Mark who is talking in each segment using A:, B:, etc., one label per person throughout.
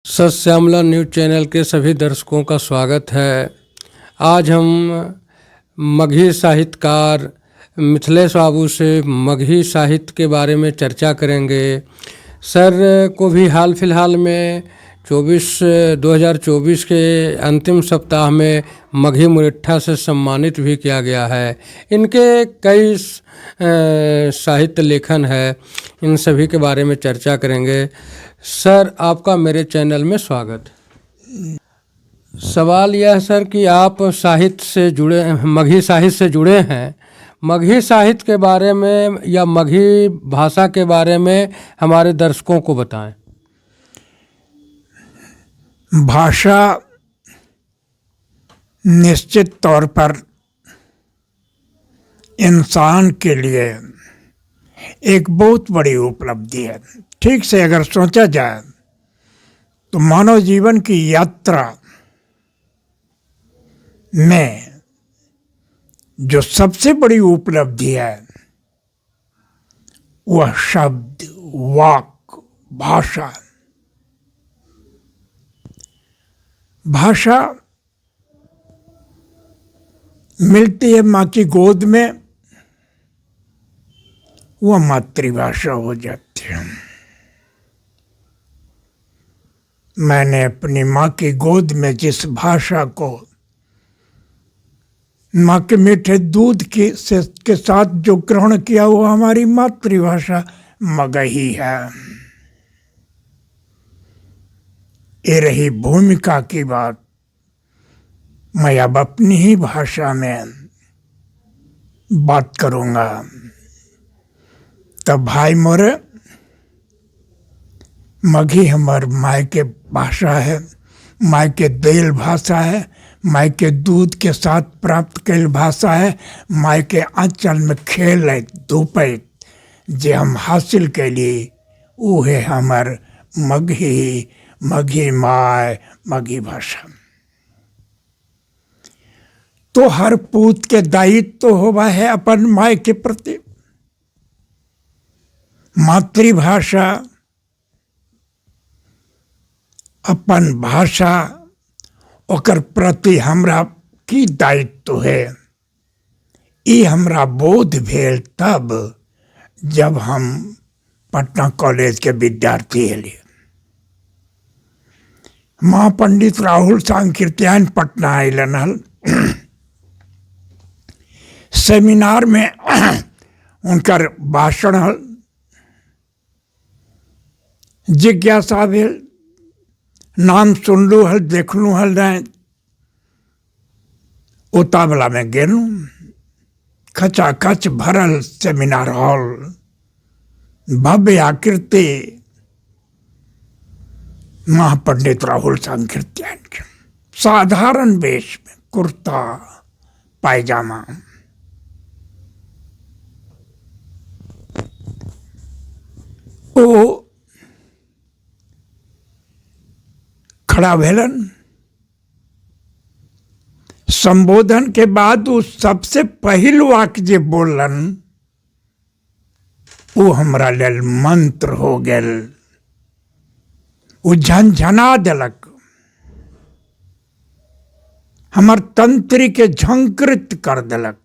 A: सस्यामला news channel के सभी दर्शकों का स्वागत है। आज हम मगही साहित्यकार मिथिलेश बाबू से मगही साहित्य के बारे में चर्चा करेंगे। सर को भी हाल फिलहाल में 2024 के अंतिम सप्ताह में मगही मुरट्ठा से सम्मानित भी किया गया है। इनके कई साहित्य लेखन है, इन सभी के बारे में चर्चा करेंगे। सर, आपका मेरे चैनल में स्वागत। सवाल यह है सर कि आप साहित्य से जुड़े, मगही साहित्य से जुड़े हैं। मगही साहित्य के बारे में या मगही भाषा के बारे में हमारे दर्शकों को बताएं।
B: भाषा निश्चित तौर पर इंसान के लिए एक बहुत बड़ी उपलब्धि है। ठीक से अगर सोचा जाए तो मानव जीवन की यात्रा में जो सबसे बड़ी उपलब्धि है वह शब्द, वाक, भाषा। भाषा मिलती है माँ की गोद में, वह मातृभाषा हो जाती है। मैंने अपनी माँ की गोद में जिस भाषा को माँ के मीठे दूध के साथ जो ग्रहण किया वो हमारी मातृभाषा मगही है। ये रही भूमिका की बात। मैं अब अपनी ही भाषा में बात करूँगा। तब भाई मोरे, मगही हमार माय के भाषा है, माय के देल भाषा है, माय के दूध के साथ प्राप्त कैल भाषा है, माय के आंचल में खेल धूप जे हम हासिल कैली वो है हमार मगही, मगही माय, मगही भाषा। तो हर पूत के दायित्व तो होवा है अपन माय के प्रति। मातृभाषा अपन भाषा ओकर प्रति हमरा की दायित्व है। ये हमरा बोध भेल तब जब हम पटना कॉलेज के विद्यार्थी हली। माँ पंडित राहुल सांकृत्यायन पटना आइलन हल। सेमिनार में उनकर भाषण हल। जिज्ञासा भेल, नाम सुनलू हल, देखलू हल नहीं, उतावला में गेलू। खचाखच भरल सेमिनार हॉल, भव्य आकृति महापंडित राहुल सांकृत्यायन के साधारण वेश में, कुर्ता पायजामा। वो खड़ा भेलन। संबोधन के बाद वो सबसे पहिल वाक्य जे बोलन वो हमरा लेल मंत्र हो गेल। वो झंझना देलक, हमर तंत्री के झंकृत कर देलक,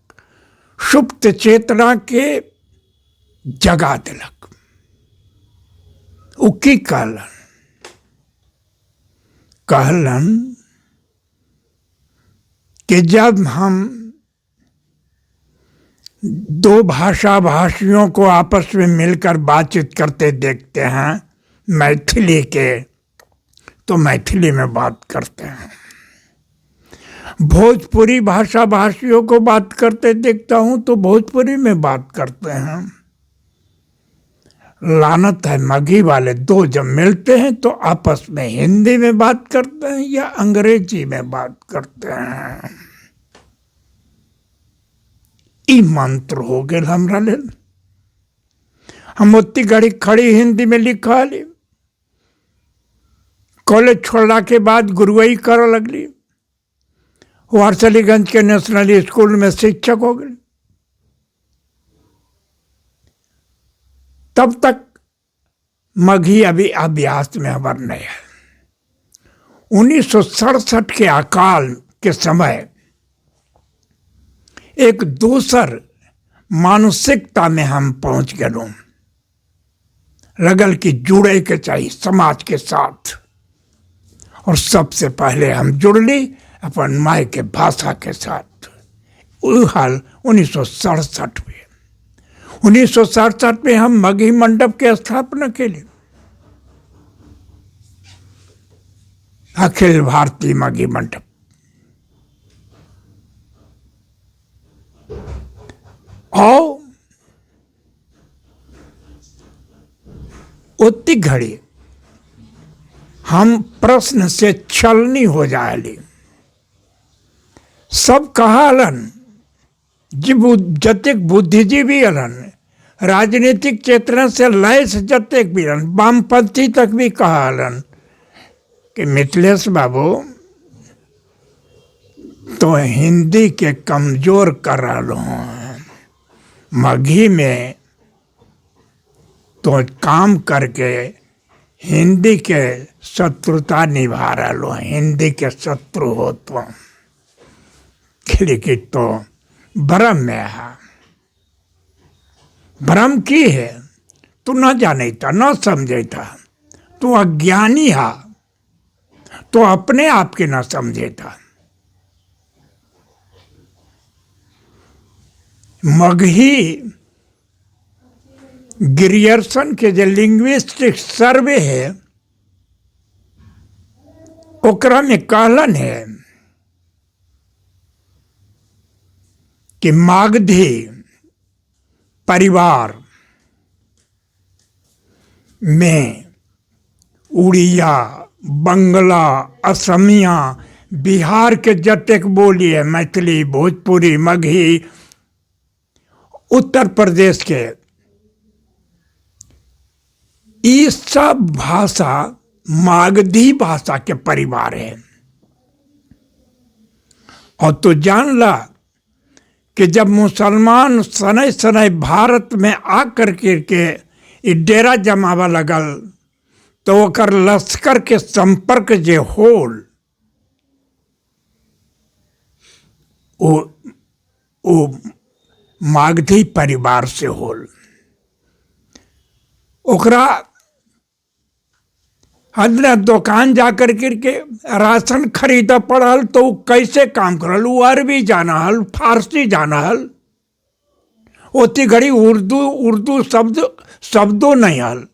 B: सुप्त चेतना के जगा देलक। वो की कहलन? कहलन कि जब हम दो भाषा भाषियों को आपस में मिलकर बातचीत करते देखते हैं मैथिली के, तो मैथिली में बात करते हैं। भोजपुरी भाषा भाषियों को बात करते देखता हूं तो भोजपुरी में बात करते हैं। लानत है, मगही वाले दो जब मिलते हैं तो आपस में हिंदी में बात करते हैं या अंग्रेजी में बात करते हैं। ई मंत्र हो गए हमरा लेल। हम उतनी घड़ी खड़ी हिंदी में लिखा ली। कॉलेज छोड़ला के बाद गुरुआई कर लगली। वारसलीगंज के नेशनल स्कूल में शिक्षक हो गई। तब तक मगही अभी अभ्यास में अवर नहीं है। 1967 के अकाल के समय एक दूसर मानसिकता में हम पहुंच गए। लगल कि जुड़े के चाहिए समाज के साथ, और सबसे पहले हम जुड़ली अपन माई के भाषा के साथ। वो हाल 1967 में 1967 में हम मगही मंडप के स्थापना के लिए अखिल भारतीय मगही मंडप। और उतनी घड़ी हम प्रश्न से छलनी हो जाएली। सब कहालन जतेक बुद्धिजीवी अलन, राजनीतिक चेतना से लैस जतेक भी अलन, वामपंथी तक भी कहालन कि मिथिलेश बाबू तो हिंदी के कमजोर कर रहा हैं, मगही में तो काम करके हिंदी के शत्रुता निभा रहा, हिंदी के शत्रु हो तो लेकिन तो भ्रम में है। भ्रम की है, तू न जाने था, न समझे था, तू अज्ञानी है, तो अपने आप के न समझे था। मगही ग्रियर्सन के जो लिंग्विस्टिक सर्वे है ओकरा में कहलन है कि मागधी परिवार में उड़िया, बंगला, असमिया, बिहार के जतेक बोली है, मैथिली, भोजपुरी, मगही, उत्तर प्रदेश के, ये सब भाषा मागधी भाषा के परिवार है। और तो जान ला कि जब मुसलमान सनय सनय भारत में आकर के डेरा जमावा लगल तो ओकर लश्कर के संपर्क जे होल वो मागधी परिवार से होल। ओकरा हदना दुकान जाकर के राशन खरीदा पड़ल तो कैसे काम करल, वो अरबी जाना हल, फारसी जाना हल, ओती घड़ी उर्दू शब्दों नहीं हल।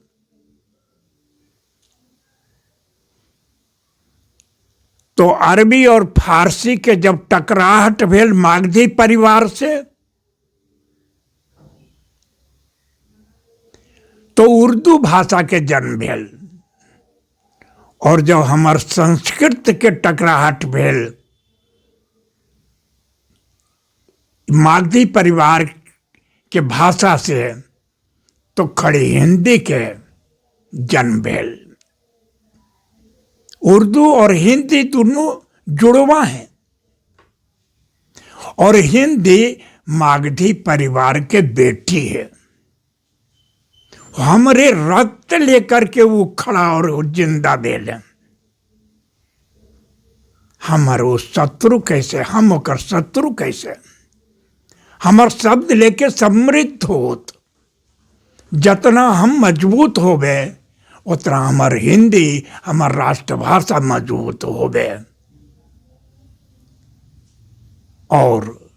B: तो अरबी और फारसी के जब टकराहट भेल मागधी परिवार से तो उर्दू भाषा के जन्म भेल। और जब हमार संस्कृत के टकराहट भेल मागधी परिवार के भाषा से तो खड़ी हिंदी के जन्म भेल। उर्दू और हिंदी दोनों जुड़वा हैं और हिंदी मागधी परिवार के बेटी है। हमरे रक्त लेकर के वो खड़ा और जिंदा भेल। हमारो शत्रु कैसे, हम ओकर शत्रु कैसे? हमार शब्द लेके समृद्ध होत, जितना हम मजबूत होबे उतना हमार हिंदी, हमार राष्ट्रभाषा मजबूत होबे। और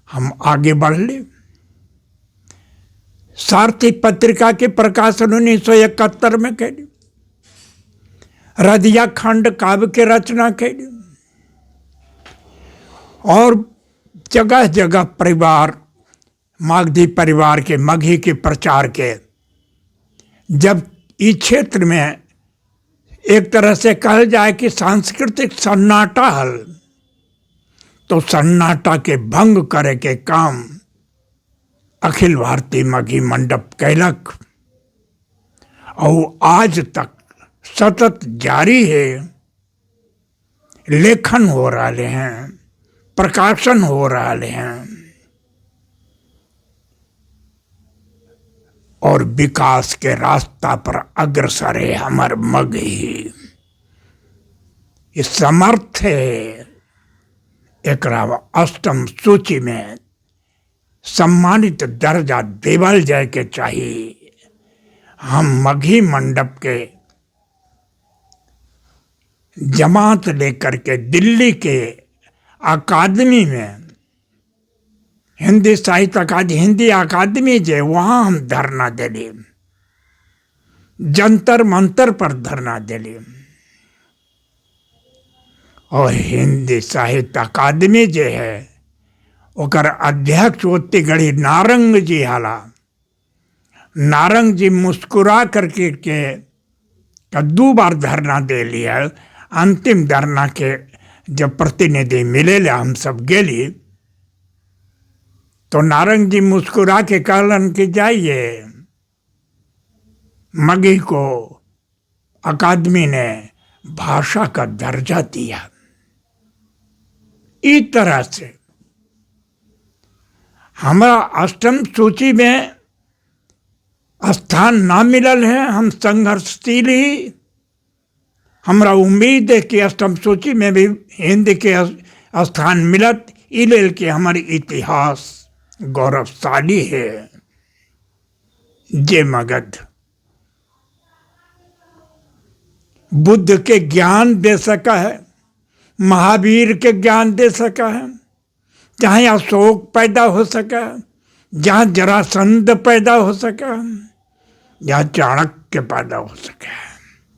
B: हम आगे बढ़ले। सारथी पत्रिका के प्रकाशन 1971 में कैली। रदिया खंड काव्य के रचना कैली। और जगह जगह परिवार, मागधी परिवार के, मगही के प्रचार के। जब इस क्षेत्र में एक तरह से कहा जाए कि सांस्कृतिक सन्नाटा हल, तो सन्नाटा के भंग करे के काम अखिल भारतीय मगही मंडप कैलक। और आज तक सतत जारी है। लेखन हो रहे हैं, प्रकाशन हो रहे हैं और विकास के रास्ता पर अग्रसर है हमार मगही। ये समर्थ है एकरा अष्टम सूची में सम्मानित दर्जा देवल जाए के चाहिए। हम मघी मंडप के जमात लेकर के दिल्ली के अकादमी में हिंदी साहित्य अकादमी हिंदी अकादमी जे वहाँ हम धरना दिली, जंतर मंतर पर धरना दिली। और हिंदी साहित्य अकादमी जे है ओकर अध्यक्ष ओत्ती गढ़ी नारंग जी हाला। नारंग जी मुस्कुरा करके के 2 बार धरना दे लिया। अंतिम धरना के जब प्रतिनिधि मिले हम सब गेली तो नारंग जी मुस्कुरा के कहलन कि जाइए, मघी को अकादमी ने भाषा का दर्जा दिया। इस तरह से हमारा अष्टम सूची में स्थान ना मिलल है। हम संघर्षशील ही, हमरा उम्मीद है कि अष्टम सूची में भी हिंदी के स्थान मिलत। इलेल के हमारी इतिहास गौरवशाली है। जे मगध बुद्ध के ज्ञान दे सका है, महावीर के ज्ञान दे सका है, जहाँ अशोक पैदा हो सका, जहाँ जरासंध पैदा हो सका, जहाँ चाणक्य पैदा हो सका,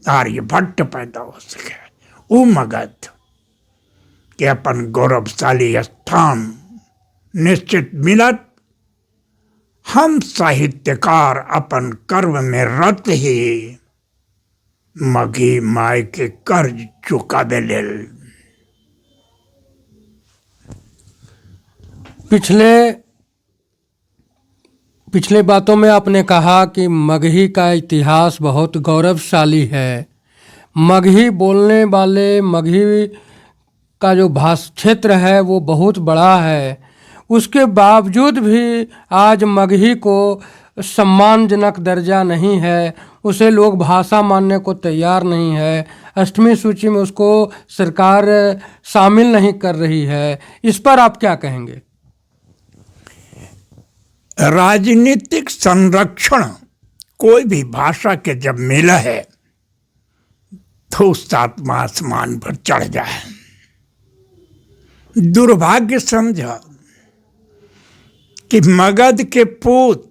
B: आर्यभट्ट पैदा हो सके, वो मगध के अपन गौरवशाली स्थान निश्चित मिलत। हम साहित्यकार अपन कर्म में रत ही मघी माय के कर्ज चुकावे लेल।
A: पिछले बातों में आपने कहा कि मगही का इतिहास बहुत गौरवशाली है। मगही बोलने वाले मगही का जो भाषा क्षेत्र है वो बहुत बड़ा है। उसके बावजूद भी आज मगही को सम्मानजनक दर्जा नहीं है, उसे लोग भाषा मानने को तैयार नहीं है। अष्टमी सूची में उसको सरकार शामिल नहीं कर रही है। इस पर आप क्या कहेंगे?
B: राजनीतिक संरक्षण कोई भी भाषा के जब मिला है तो सातवां आसमान पर चढ़ जाए। दुर्भाग्य समझा कि मगध के पूत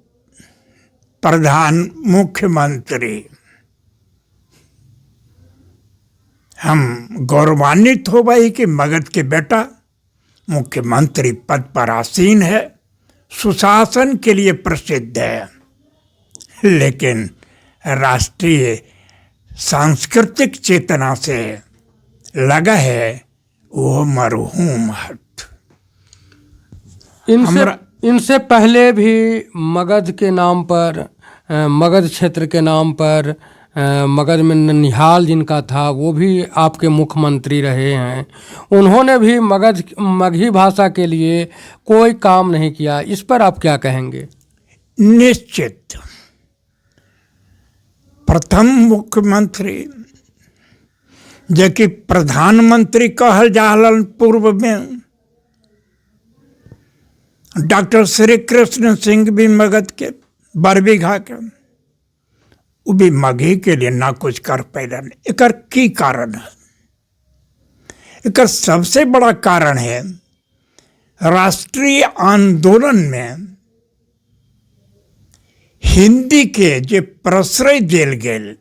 B: प्रधान मुख्यमंत्री, हम गौरवान्वित हो भाई कि मगध के बेटा मुख्यमंत्री पद पर आसीन है, सुशासन के लिए प्रसिद्ध है, लेकिन राष्ट्रीय सांस्कृतिक चेतना से लगा है वो मरहूम हट।
A: इनसे पहले भी मगध के नाम पर, मगध क्षेत्र के नाम पर, मगध में ननिहाल जिनका था वो भी आपके मुख्यमंत्री रहे हैं। उन्होंने भी मगही भाषा के लिए कोई काम नहीं किया। इस पर आप क्या कहेंगे?
B: निश्चित प्रथम मुख्यमंत्री जो कि प्रधानमंत्री कहल जाहलन पूर्व में, डॉक्टर श्री कृष्ण सिंह भी मगध के बरबीघा के, वो भी मगही के लिए ना कुछ कर पैलन। एकर की कारण है? एकर सबसे बड़ा कारण है राष्ट्रीय आंदोलन में हिंदी के जे प्रश्रय देल गेल,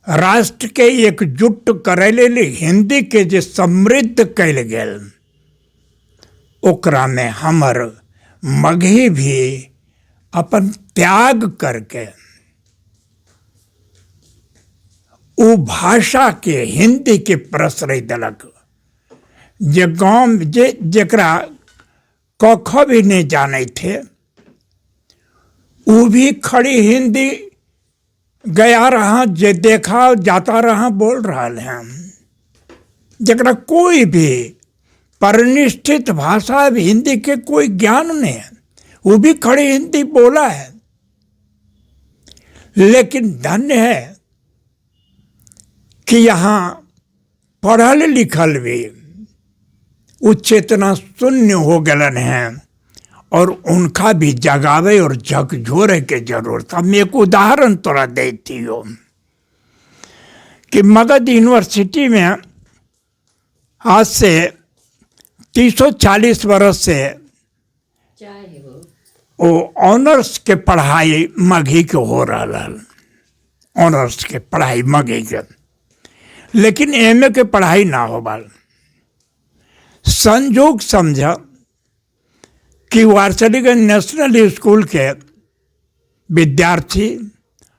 B: राष्ट्र के एकजुट करे लेल हिंदी के जे समृद्ध कैल गेल, ओकरा में हमर मगही भी अपन त्याग करके उ भाषा के हिंदी के प्रश्रय दिलक। जे गाँव जेकरा कख भी नहीं जाने थे, वो भी खड़ी हिंदी गया रहा, जे देखा जाता रहा बोल रहा है। जरा कोई भी परिनिष्ठित भाषा हिंदी के कोई ज्ञान नहीं है, वो भी खड़ी हिंदी बोला है। लेकिन धन्य है कि यहाँ पढ़ल लिखल भी उ चेतना शून्य हो गलन हैं और उनका भी जगावे और झकझोरे के जरूरत। हम एक उदाहरण तोरा देती हो कि मगध यूनिवर्सिटी में आज से 340 वर्ष से वो ऑनर्स के पढ़ाई मगही के हो रहा, ऑनर्स के पढ़ाई मगही के, लेकिन एमए के पढ़ाई ना हो बाल। संजोग समझा कि वारसलीगंज नेशनल स्कूल के विद्यार्थी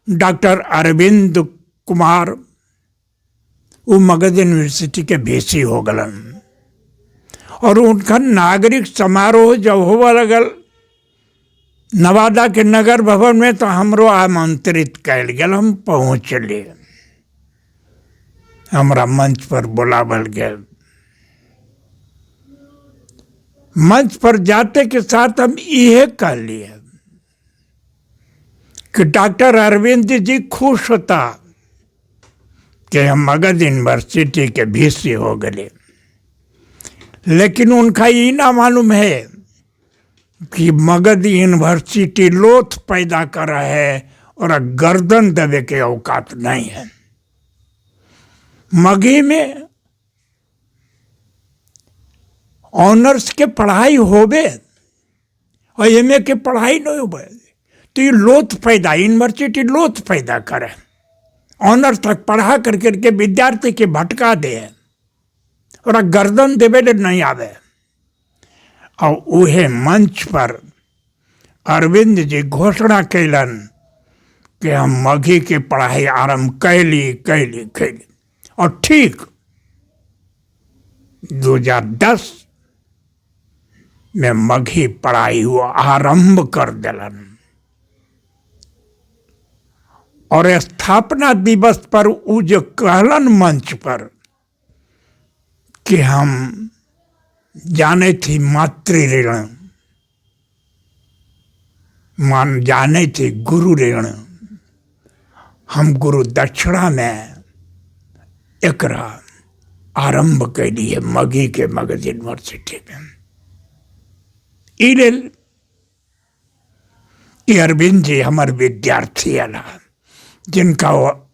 B: डॉक्टर अरविंद कुमार वो मगध यूनिवर्सिटी के वीसी हो गलन और उनका नागरिक समारोह जब होवा लगल नवादा के नगर भवन में तो हमरो आमंत्रित कैल गया। हम पहुँचलिए, हमरा मंच पर बुलावल गया। मंच पर जाते के साथ हम यह कह लिए कि डॉक्टर अरविंद जी खुश होता कि हम मगध यूनिवर्सिटी के वीसी हो गए, लेकिन उनका ये ना मालूम है कि मगध यूनिवर्सिटी लोथ पैदा कर रहा है और गर्दन देवे के औकात नहीं है। मगही में ऑनर्स के पढ़ाई होवे और एमए के पढ़ाई नहीं होवे तो ये लोथ पैदा, यूनिवर्सिटी लोथ पैदा करे, ऑनर्स तक पढ़ा करके विद्यार्थी के भटका दे और गर्दन देवे नहीं आवे। और उहे मंच पर अरविंद जी घोषणा कैलन कि हम मगही के पढ़ाई आरंभ कैली और ठीक 2010 में मगही पढ़ाई हुआ आरंभ कर दिलन और स्थापना दिवस पर उ जो कहलन मंच पर कि हम जाने थी मातृ ऋण, मान जाने थे गुरु ऋण, हम गुरु दक्षिणा में एकरा आरंभ कैली है मगही के मगध यूनिवर्सिटी में। अरविंद जी हमारे विद्यार्थी अला जिनका वो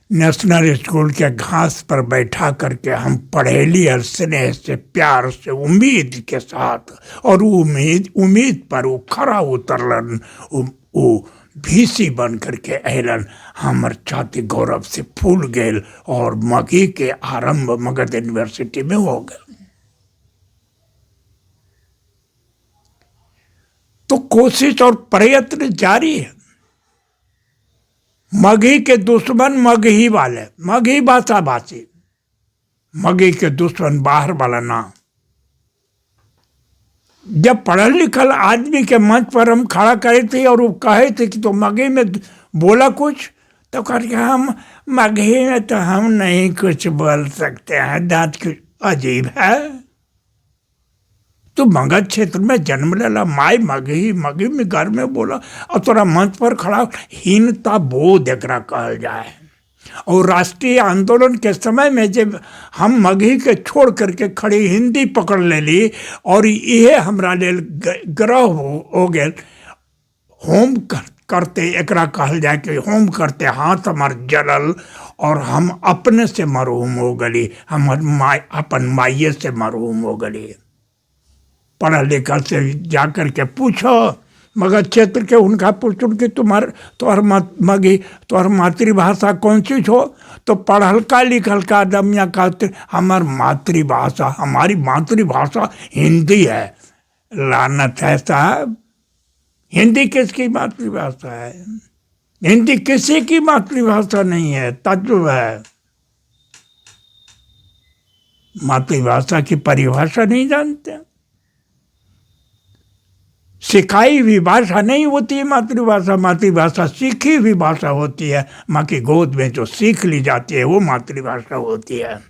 B: नेशनल स्कूल के घास पर बैठा करके हम पढ़ेली और स्नेह से प्यार से उम्मीद के साथ और उम्मीद पर वो खरा उतरलन, वो वीसी बन करके अलन। हमर छाती गौरव से फूल गए और मगही के आरंभ मगध यूनिवर्सिटी में हो गए। तो कोशिश और प्रयत्न जारी है। मगही के दुश्मन मगही वाले, मगही भाषा भाषी, मगही के दुश्मन बाहर वाला ना। जब पढ़ल लिखल आदमी के मंच पर हम खड़ा करे थे और वो कहे थे कि तो मगही में बोला कुछ, तो करके हम मगही में तो हम नहीं कुछ बोल सकते हैं, दांत कुछ अजीब है। तो मगध क्षेत्र में जन्म लेला, माई मगही में घर में बोला और तोरा मंच पर खड़ा, हीनता बोध एकरा कहल जाए। और राष्ट्रीय आंदोलन के समय में जब हम मगही के छोड़ करके खड़ी हिंदी पकड़ ले ली और ये हमरा लेल ग्रह हो गए, होम करते एकरा कहल जाए कि होम करते हाथ हमार जलल और हम अपने से मरहूम हो गली, हम अपन माइये से मरहूम हो गली। पढ़ा लिखा से जा कर के पूछो मगध क्षेत्र के, उनका पूछो कि तोहर मातृभाषा कौन सी हो, तो पढ़ल का लिखल का आदमिया कहते हमारी मातृभाषा हिंदी है। लानत है साहब, हिंदी किसकी मातृभाषा है? हिंदी किसी की मातृभाषा नहीं है, तजुब है। मातृभाषा की परिभाषा नहीं जानते। सिखाई हुई भाषा नहीं होती है मातृभाषा, मातृभाषा सीखी हुई भाषा होती है। माँ की गोद में जो सीख ली जाती है वो मातृभाषा होती है।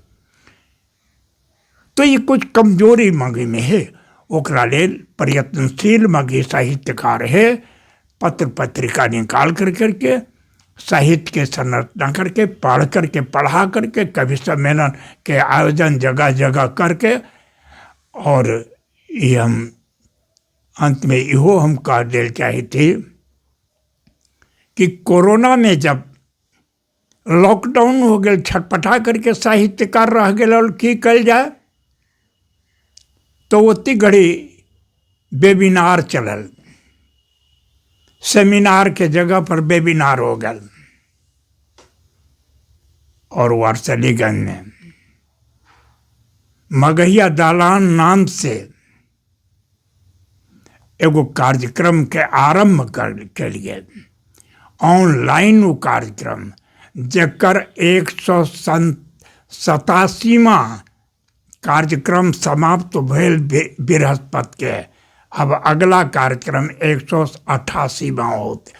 B: तो ये कुछ कमजोरी मगही में है, ओकरा लेल प्रयत्नशील मगही साहित्यकार है। पत्र पत्रिका निकाल करके साहित्य की संरचना करके, पढ़ करके, पढ़ा करके, कवि सम्मेलन के आयोजन जगह जगह करके, और ये हम अंत में इहो हम कह दिल चाही थी कि कोरोना में जब लॉकडाउन हो गया, छटपटा करके साहित्यकार रह गए और की कल जाए, तो उतनी घड़ी वेबिनार चलल, सेमिनार के जगह पर वेबिनार हो गया। और वारसलीगंज में मगहिया दालान नाम से एगो कार्यक्रम के आरंभ कर लिए, ऑनलाइन वो कार्यक्रम, जकर 187वां कार्यक्रम समाप्त भेल बृहस्पति के। अब अगला कार्यक्रम 188वां होते।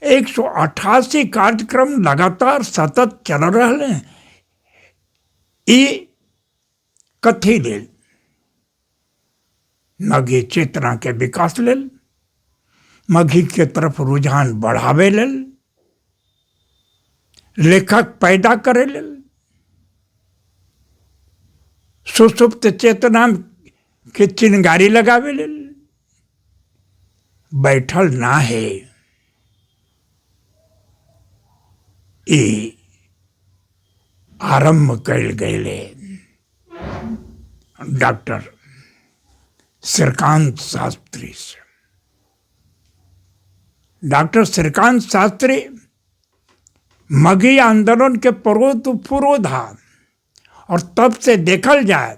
B: 188 कार्यक्रम लगातार सतत चल रहे हैं। ये कथी लेल? मगही चेतना के विकास लेल, मगही के तरफ रुझान बढ़ावे लेल, लेखक पैदा करे लेल, सुसुप्त चेतना के चिंगारी लगावे लेल बैठल ना है। ये आरंभ कल गए डॉक्टर श्रीकांत शास्त्री से। डॉक्टर श्रीकांत शास्त्री मगही आंदोलन के पुरोधा, और तब से देखल जाए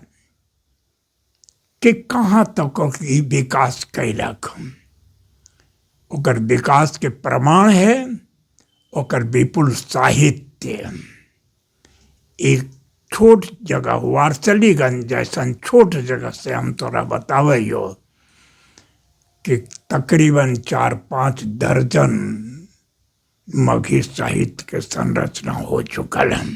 B: कि कहाँ तक विकास कैलक। ओकर विकास के प्रमाण है ओकर विपुल साहित्य। एक छोट जगह वारसलीगंज जैसन छोट जगह से हम तोरा बतावे कि तकरीबन 4-5 दर्जन मगही साहित्य के संरचना हो चुकल है।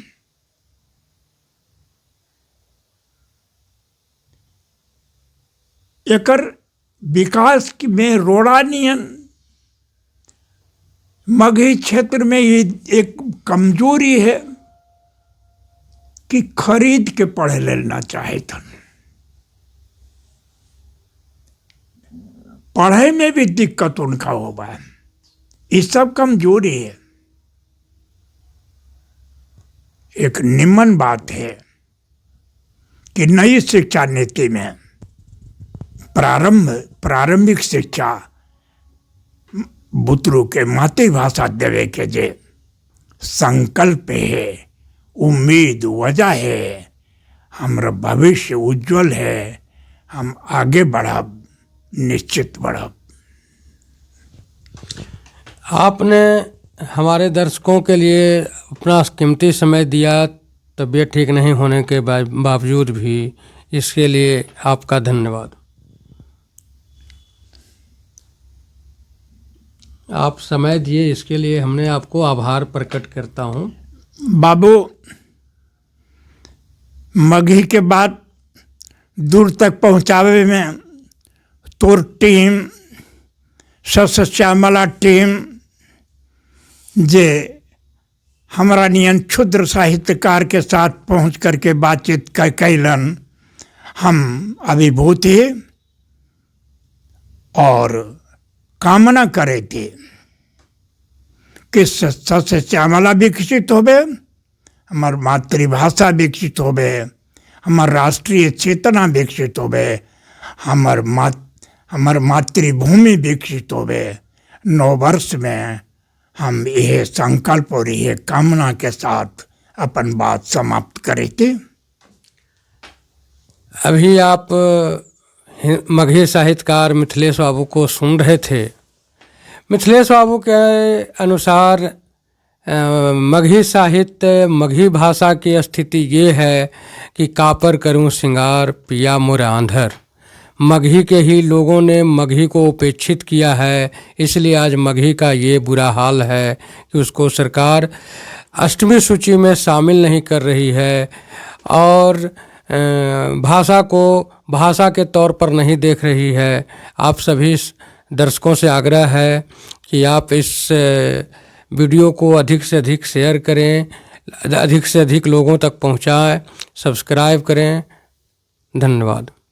B: एकर विकास में रोड़ा नियन मगही क्षेत्र में ये एक कमजोरी है कि खरीद के पढ़े लेना चाहे थन। पढ़े में भी दिक्कत उनका होगा, ये सब कमजोरी है। एक निम्न बात है कि नई शिक्षा नीति में प्रारंभिक शिक्षा बुतरू के मातृभाषा देवे के जे संकल्प है, उम्मीद, वजह है, हमारा भविष्य उज्जवल है, हम आगे बढ़ब, निश्चित बढ़ब।
A: आपने हमारे दर्शकों के लिए अपना कीमती समय दिया, तबीयत ठीक नहीं होने के बावजूद भी, इसके लिए आपका धन्यवाद। आप समय दिए, इसके लिए हमने आपको आभार प्रकट करता हूँ।
B: बाबू, मगही के बाद दूर तक पहुँचावे में तोर टीम, सस्यामला टीम, जे हमारा नियन क्षुद्र साहित्यकार के साथ पहुँच करके बातचीत कैलन, हम अभिभूत ही और कामना करे थे कि सस्यामला विकसित होबे, हमार मातृभाषा विकसित होबे, हमार राष्ट्रीय चेतना विकसित होबे, हमार मातृभूमि विकसित होबे। 9 वर्ष में हम यह संकल्प और यह कामना के साथ अपन बात समाप्त करे थे।
A: अभी आप मगही साहित्यकार मिथिलेश बाबू को सुन रहे थे। मिथिलेश बाबू के अनुसार मगही साहित्य, मगही भाषा की स्थिति ये है कि कापर करूं सिंगार पिया मोर आंधर। मगही के ही लोगों ने मगही को उपेक्षित किया है, इसलिए आज मगही का ये बुरा हाल है कि उसको सरकार 8वीं सूची में शामिल नहीं कर रही है और भाषा को भाषा के तौर पर नहीं देख रही है। आप सभी दर्शकों से आग्रह है कि आप इस वीडियो को अधिक से अधिक शेयर करें, अधिक से अधिक लोगों तक पहुंचाएं, सब्सक्राइब करें। धन्यवाद।